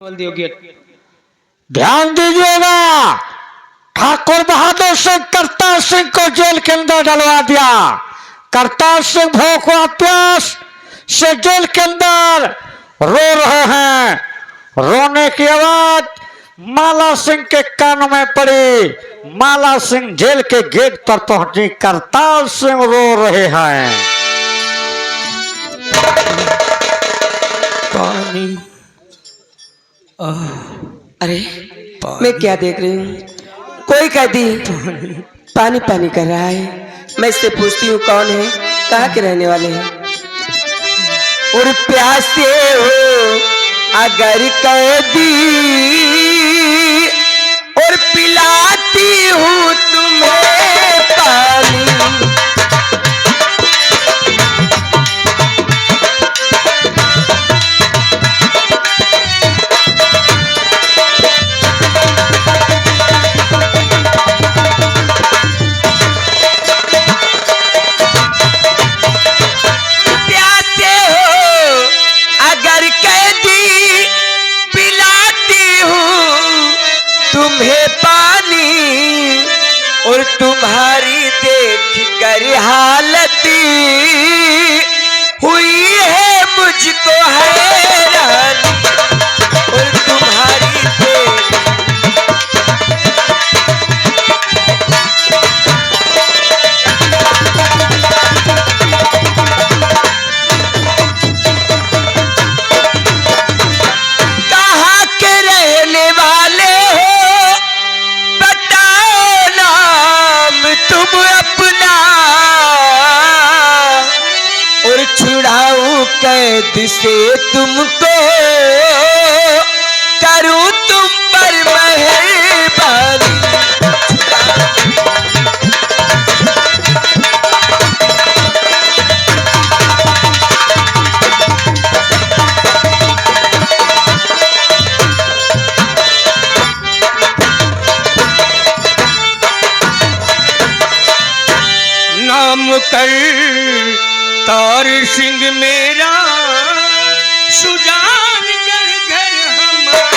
बोल दियो गेट। ध्यान दीजिएगा, ठाकुर बहादुर सिंह करतार सिंह को जेल के अंदर डलवा दिया। करतार सिंह भोग को प्यास से जेल के अंदर रो रहे हैं। रोने की आवाज माला सिंह के कानों में पड़ी। माला सिंह जेल के गेट पर पहुंची। करतार सिंह रो रहे हैं। पानी। अरे मैं क्या देख रही हूँ? कोई कैदी पानी पानी कर रहा है। मैं इससे पूछती हूँ कौन है, कहाँ के रहने वाले हैं? और प्यासे हो अगर कैदी और पिलाती हूँ तुम्हें पानी। तुम्हें पानी और तुम्हारी देख कर हालत हुई है मुझको हैरानी। और तुम्हारी देख कहाँ के रहने वाले तुम अपना और छुड़ाऊं कैद से तुमको, करूं तुम पर मेहरबानी। नाम करतार सिंह मेरा सुजान घर हमारा।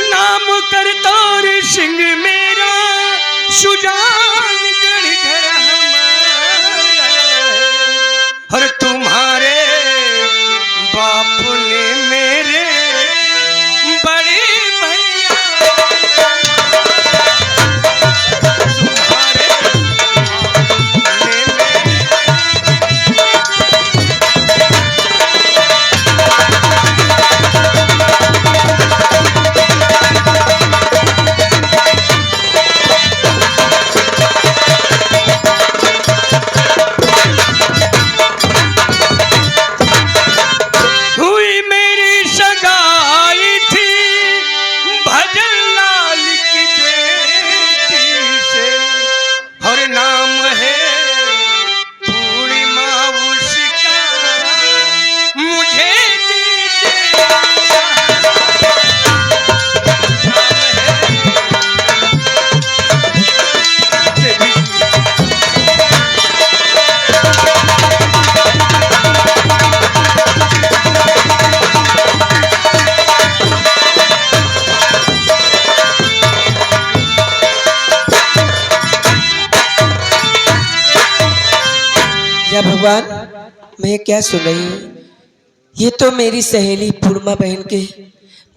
नाम करतार सिंह मेरा सुजान घर और तुम्हारे बाप ने मेरे बड़े भैया तुम्हारे ने भगवान, मैं क्या सुन रही हूँ? ये तो मेरी सहेली पूर्णिमा बहन के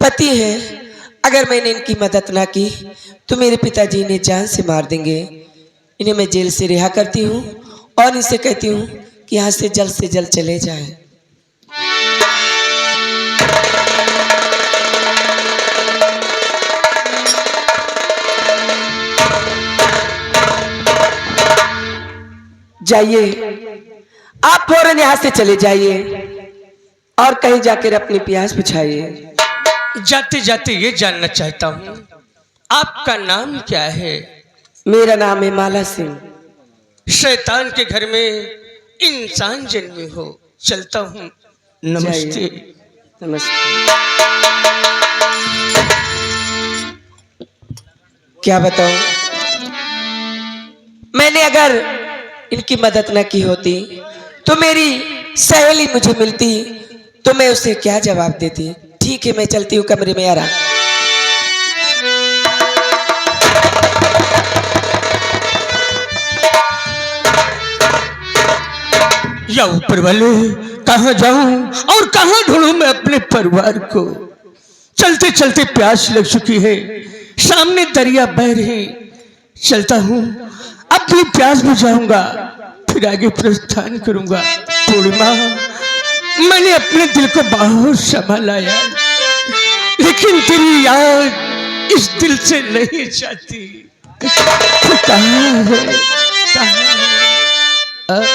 पति हैं। अगर मैंने इनकी मदद ना की तो मेरे पिताजी इन्हें जान से मार देंगे। इन्हें मैं जेल से रिहा करती हूँ और इनसे कहती हूँ कि यहाँ से जल्द चले जाएं। जाइए, आप फौरन यहाँ से चले जाइए और कहीं जाकर अपनी प्यास बुझाइए। जाते जाते ये जानना चाहता हूँ, आपका नाम क्या है? मेरा नाम है माला सिंह। शैतान के घर में इंसान जन्मे हो। चलता हूँ। नमस्ते। नमस्ते। क्या बताऊं, मैंने अगर इनकी मदद न की होती तो मेरी सहेली मुझे मिलती तो मैं उसे क्या जवाब देती। ठीक है, मैं चलती हूँ कमरे में आराम। या ऊपर वाले, कहाँ जाऊं और कहाँ ढूंढूं मैं अपने परिवार को? चलते चलते प्यास लग चुकी है, सामने दरिया बह रही। चलता हूँ, अब भी प्यास बुझाऊंगा, फिर आगे प्रस्थान करूंगा। पूर्णिमा, मैंने अपने दिल को बहुत संभाला यार, लेकिन तेरी याद इस दिल से नहीं जाती। तू कहाँ है? कहाँ है?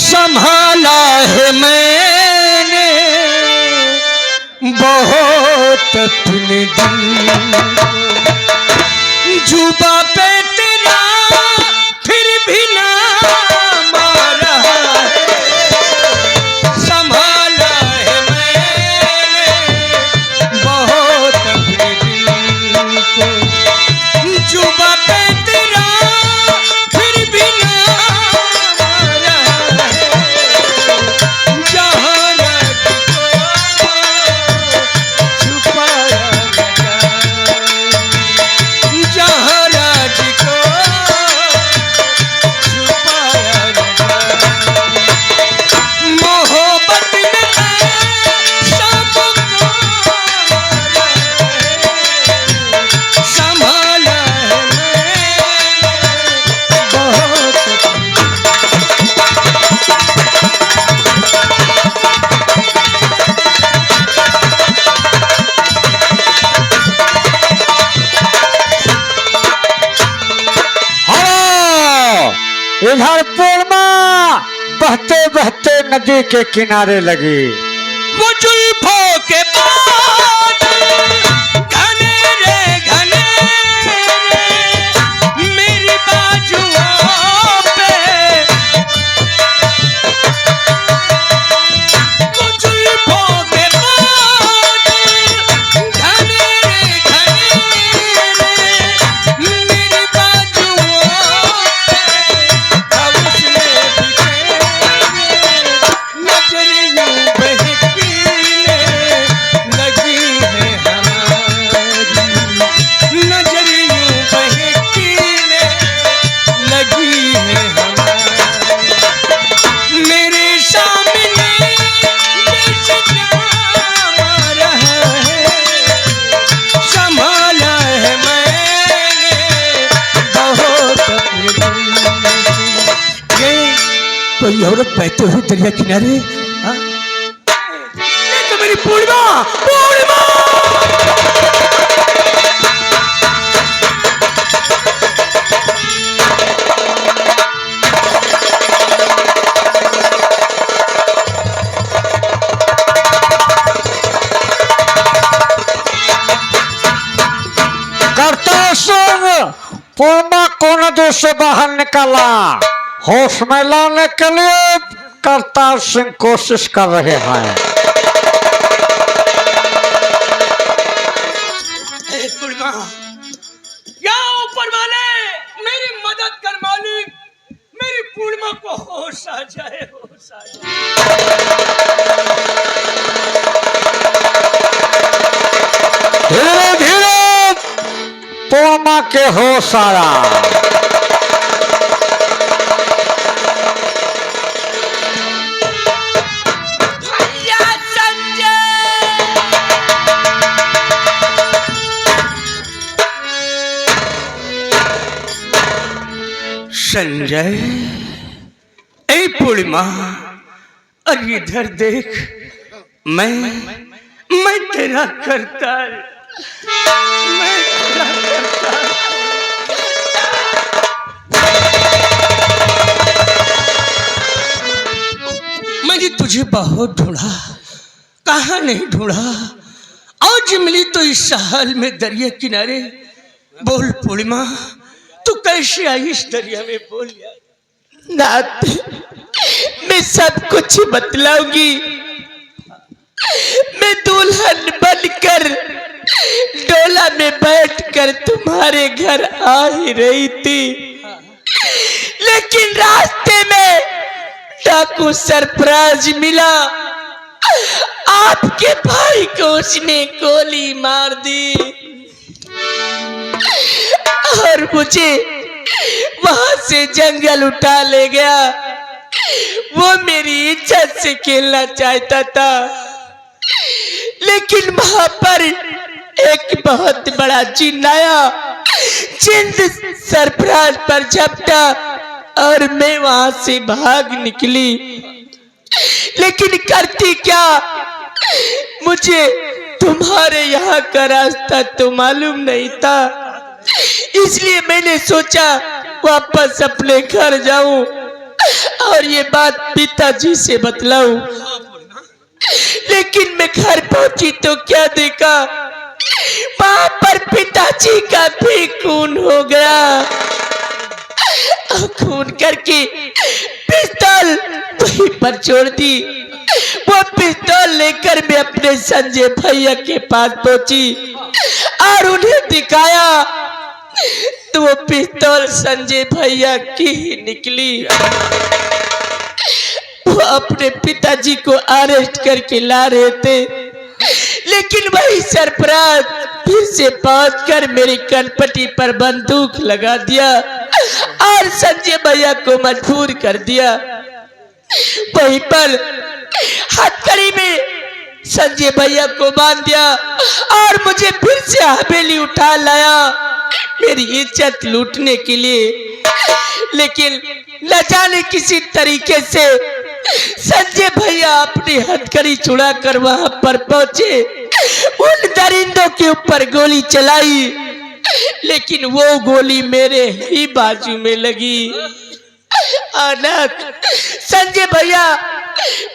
संभाला है मैंने बहुत अपने दिल को, जुबा पे तेरा फिर भी ना मारा है। संभाला है मैंने बहुत अपने दिल को, जुबा पे तेरा फिर भी ना मारा है। जहाँ रात को छुपाया गया, जहाँ रात को छुपाया गया, मोहब्बत में सबको मारा है। संभाला है मैंने बहुत। हेलो, इधर पूर्णिमा बहते बहते नदी के किनारे लगी। वो जुल्फों के बादल घने रे घने रे, मेरी बाजुओं पे। वो जुल्फों के बादल घने रे मेरी बाजुओं पे। अब उसने भी नजर यूं बहकीने लगी है हमारी, नजर यूं बहकीने लगी है हमारी। मेरे सामने जैसे मारा है, संभाला है मैंने बहुत अपने दिल को। ये कोई औरत बैठे हुए दरिया किनारे, हाँ? ये तो मेरी पूर्णिमा, पूर्णिमा। करतार सिंह पूर्णिमा को नदी से बाहर निकाला। होश में लाने के लिए करतार सिंह कोशिश कर रहे हैं। पूर्णिमा, या ऊपर वाले, मेरी मदद कर मालिक, मेरी पूर्णिमा को होश आ जाए, होश आ जाए। धीरे धीरे पूर्णिमा के होश आया। संजय, ए पूर्णिमा, और इधर देख, मैं तेरा करतार, मैं तेरा करतार। मैं जी तुझे बहुत ढूंढा, कहाँ नहीं ढूंढा। आज मिली तो इस हाल में दरिया किनारे। बोल पूर्णिमा, तू कैसे आई इस दरिया में, बोल यार। नाथ, मैं सब कुछ बतलाऊंगी। मैं दुल्हन बनकर डोला में बैठकर तुम्हारे घर आ ही रही थी, लेकिन रास्ते में डाकू सरफराज मिला। आपके भाई को उसने गोली मार दी और मुझे वहां से जंगल उठा ले गया। वो मेरी इज्जत से खेलना चाहता था, लेकिन वहां पर एक बहुत बड़ा जिन्न आया। जिन्न सरफराज पर झपटा और मैं वहां से भाग निकली। लेकिन करती क्या, मुझे तुम्हारे यहाँ का रास्ता तो मालूम नहीं था, इसलिए मैंने सोचा वापस अपने घर जाऊं और ये बात पिताजी से बतलाऊं। लेकिन मैं घर पहुंची तो क्या देखा, वहां पर पिताजी का भी खून हो गया। खून करके पिस्तौल वहीं पर छोड़ दी। वो पिस्तौल लेकर मैं अपने संजय भैया के पास पहुंची और उन्हें दिखाया तो वो पिस्तौल संजय भैया की ही निकली। वो अपने पिताजी को अरेस्ट करके ला रहे थे, लेकिन वही सरफराज फिर से पहुंचकर मेरी कनपटी पर बंदूक लगा दिया और संजय भैया को मजबूर कर दिया। वहीं पर हथकड़ी में संजय भैया को बांध दिया और मुझे फिर से हवेली उठा लाया मेरी इज्जत लूटने के लिए। लेकिन न जाने किसी तरीके से संजय भैया अपनी हथकड़ी छुड़ा कर वहां पर पहुंचे। उन दरिंदों के ऊपर गोली चलाई, लेकिन वो गोली मेरे ही बाजू में लगी। अनाथ संजय भैया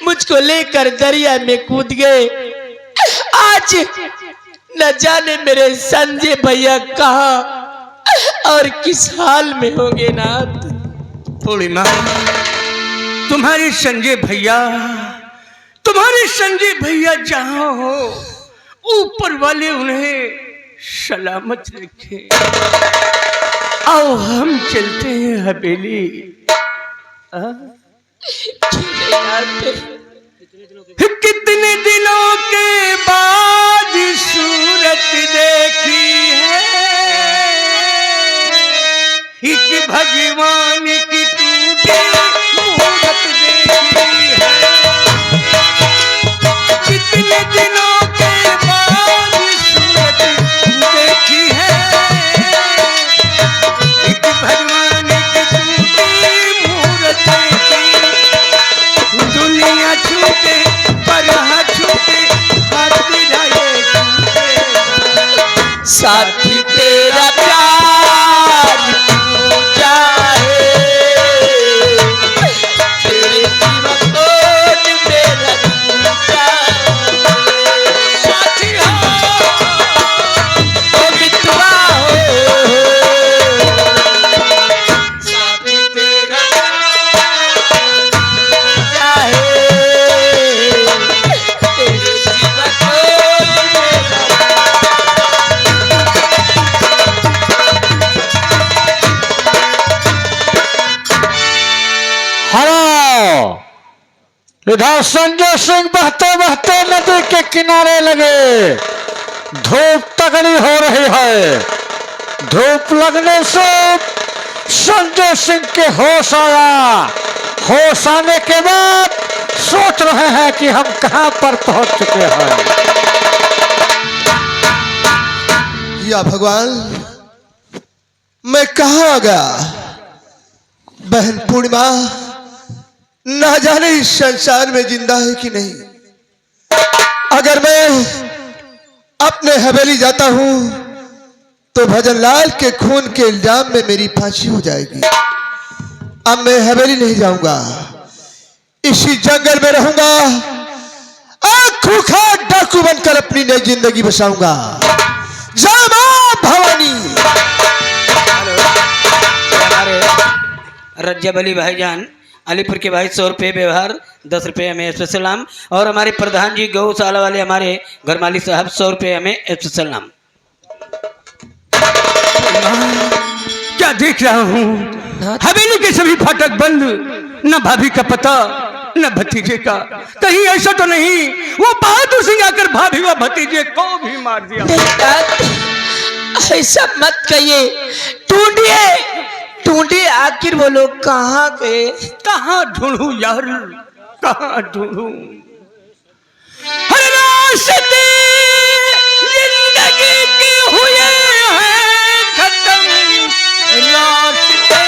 मुझको लेकर दरिया में कूद गए। आज न जाने मेरे संजय भैया कहाँ और किस हाल में होंगे। नाथ, पूर्णिमा, तुम्हारे संजय भैया जहां हो, ऊपर वाले उन्हें सलामत रखे। आओ हम चलते हैं हवेली। कितने दिनों के बाद सूरत देखी है, एक भगवान की टूटी मूरत देखी है। कितने दिनों के बाद सूरत देखी है, एक भगवान की टूटी मूरत देखी। दुनिया छूटे पर हाथ छूटे, हाथ मिलाए छूटे। साथी तेरा प्यार क्यों चाहे, तेरे सिवा कौन मेरा तू चाहे। साथी हो ओ मितवा हो, साथी तेरा चाहे, तेरे सिवा कौन मेरा। हेलो, इधर संजय सिंह बहते बहते नदी के किनारे लगे। धूप तगड़ी हो रही है। धूप लगने से संजय सिंह के होश आया। होश आने के बाद सोच रहे हैं कि हम कहां पर पहुंच चुके हैं। या भगवान, मैं कहां आ गया। बहन पूर्णिमा ना जाने इस संसार में जिंदा है कि नहीं। अगर मैं अपने हवेली जाता हूं तो भजन लाल के खून के इल्जाम में मेरी फांसी हो जाएगी। अब मैं हवेली नहीं जाऊंगा। इसी जंगल में रहूंगा, आंखों खाट डाकू बनकर अपनी नई जिंदगी बसाऊंगा। जय मां भवानी। हमारे रज्जब अली भाईजान अलीपुर के भाई 100 रुपये व्यवहार 10 रुपये हमें स्पेशल नाम, और हमारे प्रधान जी गौशाला वाले हमारे घर मालिक साहब 100 रुपये हमें स्पेशल नाम। क्या देख रहा हूँ, हवेली के सभी फाटक बंद, न भाभी का पता न भतीजे का। कहीं ऐसा तो नहीं वो बहादुर सिंह आकर भाभी व भतीजे को भी मार दिया? ऐसा मत कहिए, ढूंढिए ढूंढिए, आखिर वो लोग कहाँ गए? कहाँ ढूंढूं यार, कहाँ ढूंढूं? हर रास्ते जिंदगी के हुए हैं खत्म, रास्ते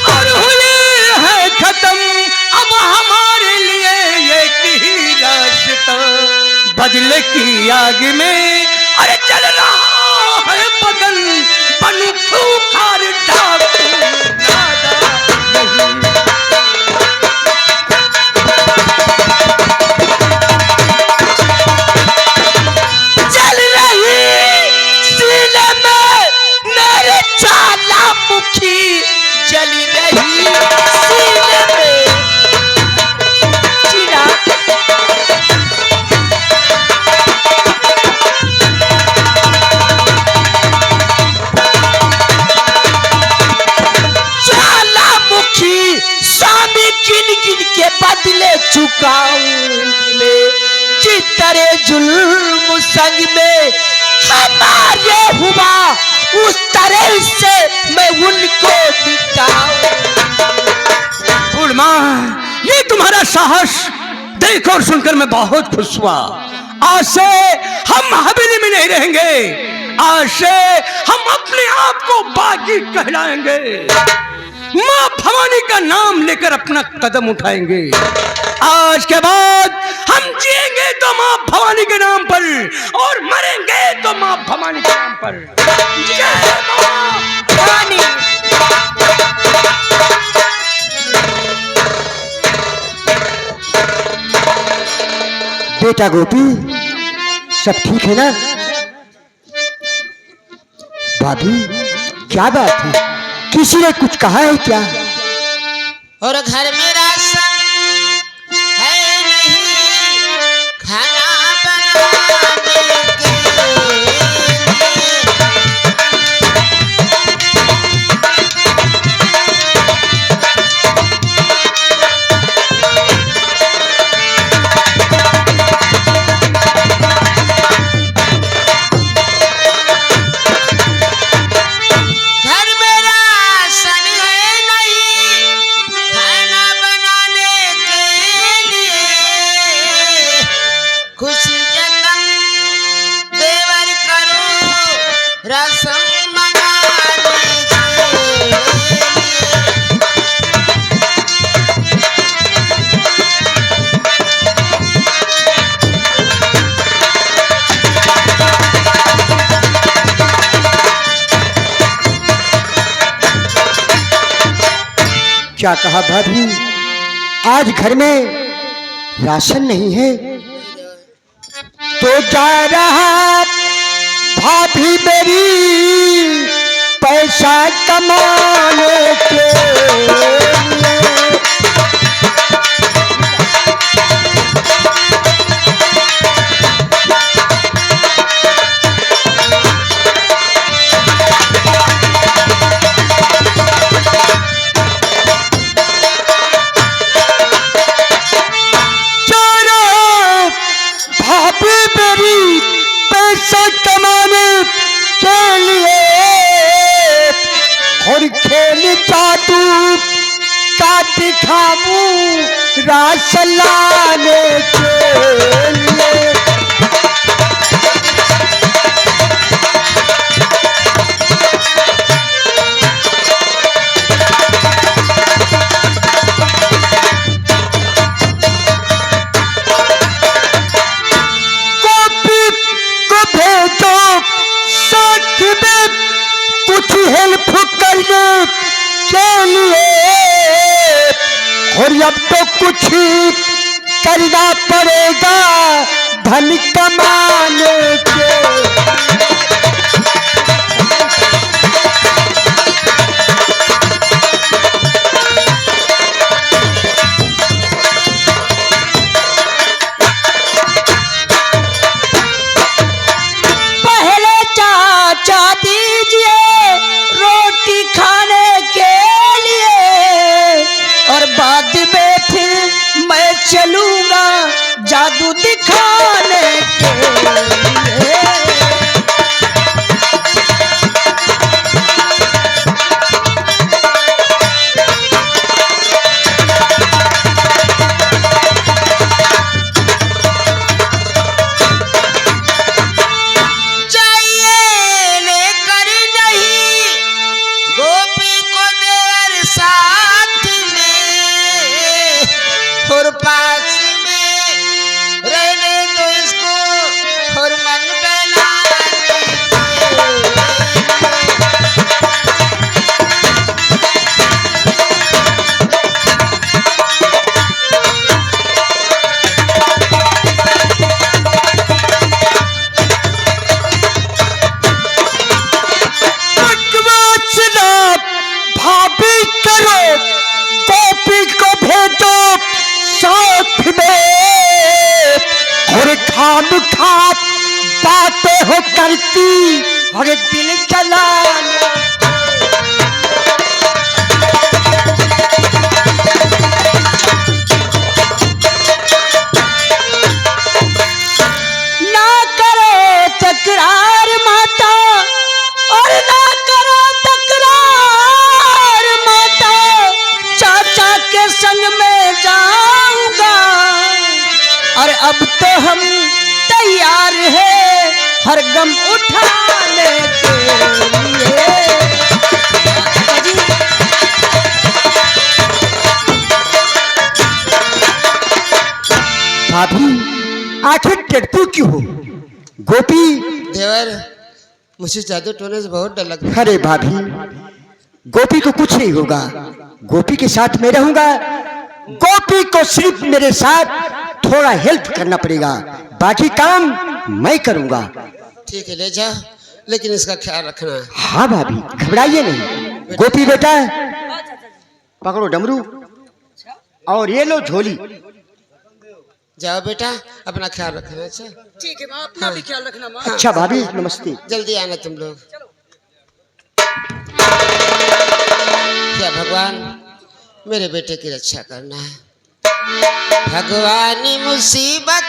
और हुए हैं खत्म, अब हमारे लिए एक ही रास्ता, बदले की आग में अरे चल रहा है बदन, बन खूंखार डाकू नादा नहीं। चल रही सीने में मेरे ज्वालामुखी, जली रही सीने में चिराग। ज्वालामुखी स्वामी गिन गिन के बदले चुकाऊंगी मैं, जितने जुल्म संग में हमारे हुआ उस तरह से मैं उनको मिटाऊं। पूर्णिमा, ये तुम्हारा साहस देख और सुनकर मैं बहुत खुश हुआ। आज से हम हवेली में नहीं रहेंगे, आज से हम अपने आप को बागी कहलाएंगे, मां भवानी का नाम लेकर अपना कदम उठाएंगे। आज के बाद हम जिएंगे तो मां भवानी के नाम पर और मरेंगे तो मां भवानी के नाम पर। जय मां भवानी। बेटा गोपी, सब ठीक है ना? भाभी, क्या बात है? किसी ने कुछ कहा है क्या? और घर में राशन है नहीं, खाना बनाने के लिए। घर में राशन है नहीं, खाना बनाने के लिए। खुशी जतन देवर करो, राशन मंगाने के लिए। क्या कहा भाभी? आज घर में राशन नहीं है तो जा रहा भाभी मेरी पैसा कमाने के लिए। भाभी मेरी पैसा कमाने के लिए और खेल जादू का दिखाऊं राशन लाने के लिए। भेजो साथ में कुछ हेल्प करने के लिए, और अब तो कुछ करना पड़ेगा धन कमाने के। पहले चाचा दीजिए रोटी खाने के लिए, और बाद में फिर मैं चलूंगा जादू दिखाने के लिए। चाहिए लेकर नहीं गोपी को देर साथ में, और पास में रहने दो इसको और मन बनाने के। बकवासना भाभी करो, गोपी को भेजो साथ में, और खाम खाप बातें हो करती और दिल जलाना। ना करो तकरार माता, और ना करो तकरार माता, चाचा के संग में जाऊंगा, और अब तो हम तैयार हैं हर गम उठाने के लिए। भाभी आखिर डरती क्यों हो? गोपी, देवर, मुझे जादू टोने से बहुत डर लगता है। अरे भाभी, गोपी को कुछ नहीं होगा, गोपी के साथ मैं रहूंगा। गोपी को सिर्फ मेरे साथ थोड़ा हेल्प करना पड़ेगा, बाकी काम मैं करूंगा। ठीक है, ले जाओ, लेकिन इसका ख्याल रखना। हाँ भाभी, घबराइए नहीं। गोपी बेटा, पकड़ो डमरू और ये लो झोली। जाओ बेटा, अपना ख्याल रखना। अच्छा ठीक है माँ, अपना भी ख्याल रखना माँ। अच्छा भाभी, नमस्ते। जल्दी आना तुम लोग। क्या भगवान मेरे बेटे की रक्षा करना है। भगवान मुसीबत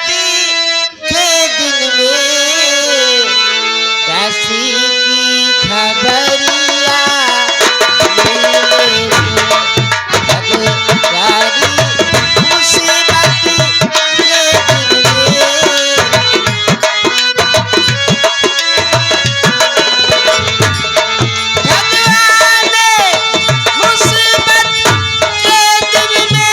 के दिन में दासी की खबरिया मिले तो, भगवान मुसीबत के दिन में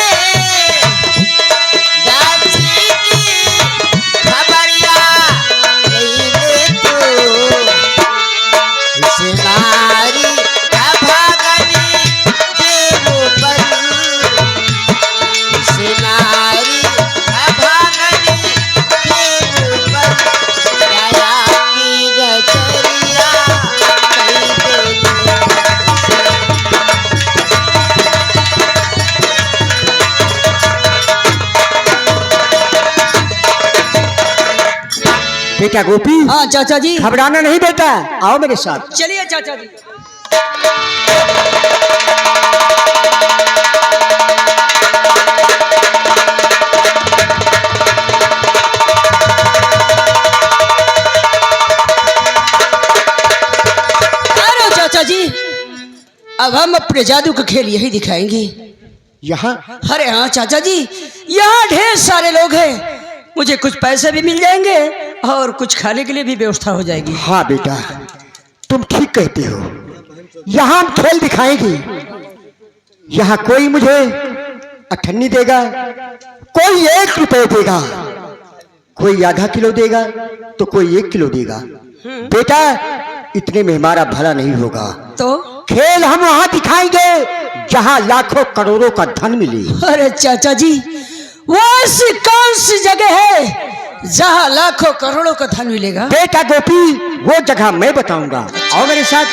बेटा गोपी, हाँ चाचा जी। घबराना नहीं बेटा, आओ मेरे साथ। चलिए चाचा जी। अरे चाचा जी, अब हम अपने जादू का खेल यही दिखाएंगे। यहाँ अरे हाँ चाचा जी, यहाँ ढेर सारे लोग हैं, मुझे कुछ पैसे भी मिल जाएंगे और कुछ खाने के लिए भी व्यवस्था हो जाएगी। हाँ बेटा, तुम ठीक कहते हो। यहाँ हम खेल दिखाएंगे। यहाँ कोई मुझे 98 देगा, कोई 1 रुपए देगा, कोई आधा किलो देगा तो कोई 1 किलो देगा। बेटा इतने में हमारा भला नहीं होगा। तो खेल हम वहां दिखाएंगे जहां लाखों करोड़ों का धन मिले। अरे चाचा जी, वो ऐसी कौन सी जगह है जहां लाखों करोड़ों का धन मिलेगा? बेटा गोपी, वो जगह मैं बताऊंगा। और मेरे साथ